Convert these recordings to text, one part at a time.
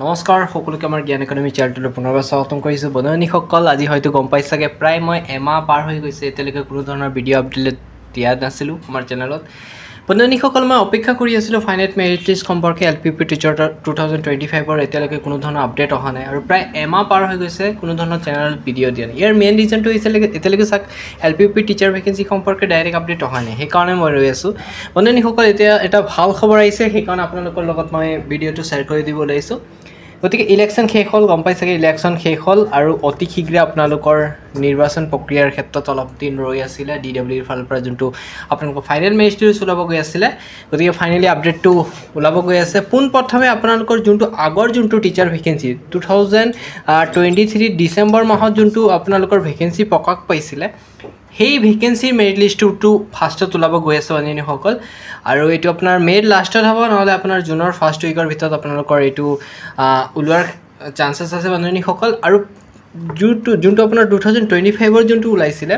নমস্কাৰ সকলোকে আমাৰ জ্ঞান একাডেমি চেনেলটোলৈ পুনৰবাৰ স্বাগতম কৰিছোঁ বন্ধুসকল আজি হয়তো গম পাইছে চাগে প্ৰায় মই এমাহ পাৰ হৈ গৈছে এতিয়ালৈকে কোনো ধৰণৰ ভিডিঅ' আপডেট দিয়া নাছিলোঁ আমাৰ চেনেলত বন্ধুসকল মই অপেক্ষা কৰি আছিলোঁ ফাইনেল মেৰিট লিষ্ট সম্পৰ্কে এলপিপি টিচাৰ 2025 ৰ এতিয়ালৈকে কোনো ধৰণৰ আপডেট অহা নাই আৰু প্ৰায় এমাহ পাৰ হৈ গৈছে কোনো ধৰণৰ চেনেলত ভিডিঅ' দিয়া নাই ইয়াৰ মেইন ৰিজনটো হৈছে এতিয়ালৈকে চাক এলপিপি টিচাৰ ভেকেন্সি সম্পৰ্কে ডাইৰেক্ট আপডেট অহা নাই সেইকাৰণে মই ৰৈ আছোঁ বন্ধুসকল এতিয়া এটা ভাল খবৰ আহিছে সেইকাৰণে আপোনালোকৰ লগত মই ভিডিঅ'টো শ্বেয়াৰ কৰি দিব ওলাইছোঁ গতিকে ইলেকশ্যন শেষ হ'ল গম পাই চাগে ইলেকশ্যন শেষ হ'ল আৰু অতি শীঘ্ৰে আপোনালোকৰ নিৰ্বাচন প্ৰক্ৰিয়াৰ ক্ষেত্ৰত অলপ দিন ৰৈ আছিলে ডিডব্লিউৰ ফালৰ পৰা যোনটো আপোনালোকৰ ফাইনেল মেৰিট লিষ্ট ওলাব গৈ আছিলে গতিকে ফাইনেলি আপডেটটো ওলাব গৈ আছে পোনপ্ৰথমে আপোনালোকৰ যোনটো আগৰ যোনটো টিচাৰ ভেকেন্সি 2023 ডিচেম্বৰ মাহত যোনটো আপোনালোকৰ ভেকেন্সি প্ৰকাশ পাইছিলে সেই ভেকেন্সিৰ মেৰিট লিষ্টটো ফাৰ্ষ্টত ওলাব গৈ আছে বন্ধুসকল আৰু এইটো আপোনাৰ মে'ৰ লাষ্টত হ'ব নহ'লে আপোনাৰ জুনৰ ফাৰ্ষ্ট উইকৰ ভিতৰত আপোনালোকৰ এইটো ওলোৱাৰ চান্সেছ আছে বন্ধুসকল আৰু যোনটো আপোনাৰ 2025 যোনটো ওলাইছিলে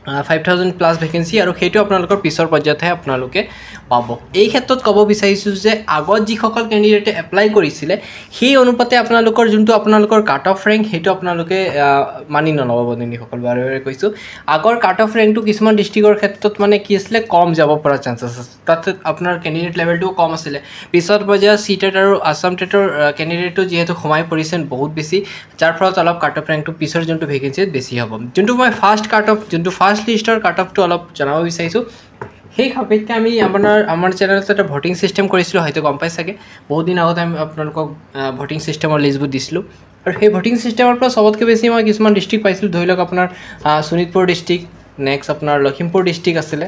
5000 প্লাছ ভেকেন্সি আৰু সেইটো আপোনালোকৰ পিছৰ পৰ্যায়তহে আপোনালোকে পাব এই ক্ষেত্ৰত ক'ব বিচাৰিছোঁ যে আগত যিসকল কেণ্ডিডেটে এপ্লাই কৰিছিলে সেই অনুপাতে আপোনালোকৰ যোনটো আপোনালোকৰ কাট অফ ৰেংক সেইটো আপোনালোকে মানি নল'ব বন্ধুসকল বাৰে বাৰে কৈছোঁ আগৰ কাট অফ ৰেংকটো কিছুমান ডিষ্ট্ৰিক্টৰ ক্ষেত্ৰত মানে কি আছিলে কম যাব পৰা চান্সেছ আছে তাতে আপোনাৰ কেণ্ডিডেট লেভেলটোও কম আছিলে পিছৰ পৰ্যায়ত চিটেট আৰু আছাম টেটৰ কেণ্ডিডেটটো যিহেতু সোমাই পৰিছে বহুত বেছি যাৰ ফলত অলপ কাট অফ ৰেংকটো পিছৰ যোনটো ভেকেন্সিত বেছি হ'ব যোনটো মই ফাৰ্ষ্ট কাট অফ যোনটো ফাৰ্ষ্ট লিষ্টৰ কাট অফটো অলপ জনাব বিচাৰিছোঁ সেই সাপেক্ষে আমি আমাৰ চেনেলত এটা ভোটিং চিষ্টেম কৰিছিলোঁ হয়তো গম পাই চাগে বহুত দিন আগতে আমি আপোনালোকক ভোটিং চিষ্টেমৰ লিষ্টবোৰ দিছিলোঁ আৰু সেই ভোটিং চিষ্টেমৰ পৰা চবতকৈ বেছি মই কিছুমান ডিষ্ট্ৰিক্ট পাইছিলোঁ ধৰি লওক আপোনাৰ শোণিতপুৰ ডিষ্ট্ৰিক্ট নেক্সট আপোনাৰ লখিমপুৰ ডিষ্ট্ৰিক্ট আছিলে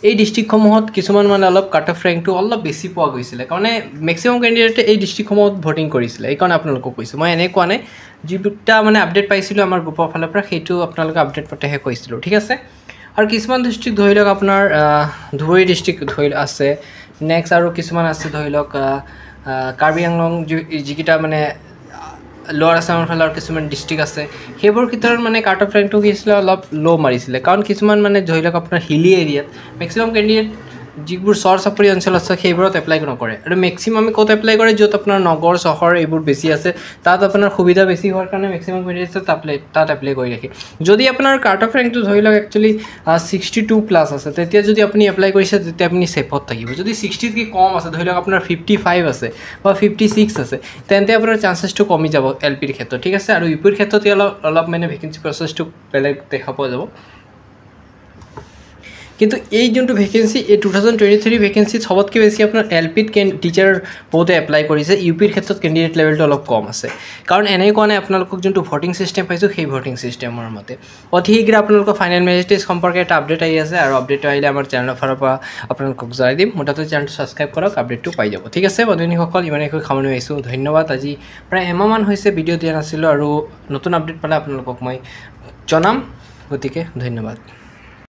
এই ডিষ্ট্ৰিক্টসমূহত কিছুমান মানে অলপ কাট অফ ৰেংকটো অলপ বেছি পোৱা গৈছিলে কাৰণ মেক্সিমাম কেণ্ডিডেটে এই ডিষ্ট্ৰিক্টসমূহত ভোটিং কৰিছিলে এইকাৰণে আপোনালোকক কৈছোঁ মই এনে কোৱা নাই যিটা মানে আপডেট পাইছিলোঁ আমাৰ গ্ৰুপৰ ফালৰ পৰা সেইটো আপোনালোকে আপডেট পাতেহে কৈছিলোঁ ঠিক আছে আৰু কিছুমান ডিষ্ট্ৰিক্ট ধৰি লওক আপোনাৰ ধুবুৰী ডিষ্ট্ৰিক্ট ধৰি আছে নেক্সট আৰু কিছুমান আছে ধৰি লওক কাৰ্বি আংলং যিকেইটা মানে লোৱাৰ আছামৰ ফালৰ কিছুমান ডিষ্ট্ৰিক্ট আছে সেইবোৰ ক্ষেত্ৰত মানে কাট অফ ৰেংকটো কি আছিলে অলপ ল' মাৰিছিলে কাৰণ কিছুমান মানে ধৰি লওক আপোনাৰ হিলি এৰিয়াত মেক্সিমাম কেণ্ডিডেট যিবোৰ চৰ চাপৰি অঞ্চল আছে সেইবোৰত এপ্লাই নকৰে আৰু মেক্সিমাম ক'ত এপ্লাই কৰে য'ত আপোনাৰ নগৰ চহৰ এইবোৰ বেছি আছে তাত আপোনাৰ সুবিধা বেছি হোৱাৰ কাৰণে মেক্সিমাম কেণ্ডিডেটে তাত এপ্লাই কৰি ৰাখে যদি আপোনাৰ কাট অফ ৰেংকটো ধৰি লওক একচুৱেলি 62 প্লাছ আছে তেতিয়া যদি আপুনি এপ্লাই কৰিছে তেতিয়া আপুনি ছেফত থাকিব যদি 60তকৈ কম আছে ধৰি লওক আপোনাৰ 55 আছে বা 56 আছে তেন্তে আপোনাৰ চান্সেছটো কমি যাব এল পিৰ ক্ষেত্ৰত ঠিক আছে আৰু ইউ পিৰ ক্ষেত্ৰত অলপ মানে ভেকেন্সি প্ৰচেছটো বেলেগ দেখা পোৱা যাব কিন্তু এই যোনটো ভেকেন্সি এই 2023 ভেকেন্সিত সবতকৈ বেছি আপোনাৰ এল পিত টিচাৰ বহুতে এপ্লাই কৰিছে ইউ পিৰ ক্ষেত্ৰত কেণ্ডিডেট লেভেলটো অলপ কম আছে কাৰণ এনেই কোৱা নাই আপোনালোকক যোনটো ভোটিং চিষ্টেম পাইছোঁ সেই ভোটিং চিষ্টেমৰ মতে অতি শীঘ্ৰে আপোনালোকৰ ফাইনেল মেৰিট লিষ্ট সম্পৰ্কে এটা আপডেট আহি আছে আৰু আপডেটটো আহিলে আমাৰ চেনেলৰ ফালৰ পৰা আপোনালোকক জনাই দিম মুঠতে চেনেলটো ছাবস্ক্ৰাইব কৰক আপডেটটো পাই যাব ঠিক আছে বন্ধুসকল ইমানেকৈ সামৰণি মাৰিছোঁ ধন্যবাদ আজি প্ৰায় এমাহমান হৈছে ভিডিঅ' দিয়া নাছিলোঁ আৰু নতুন আপডেট পালে আপোনালোকক মই জনাম গতিকে ধন্যবাদ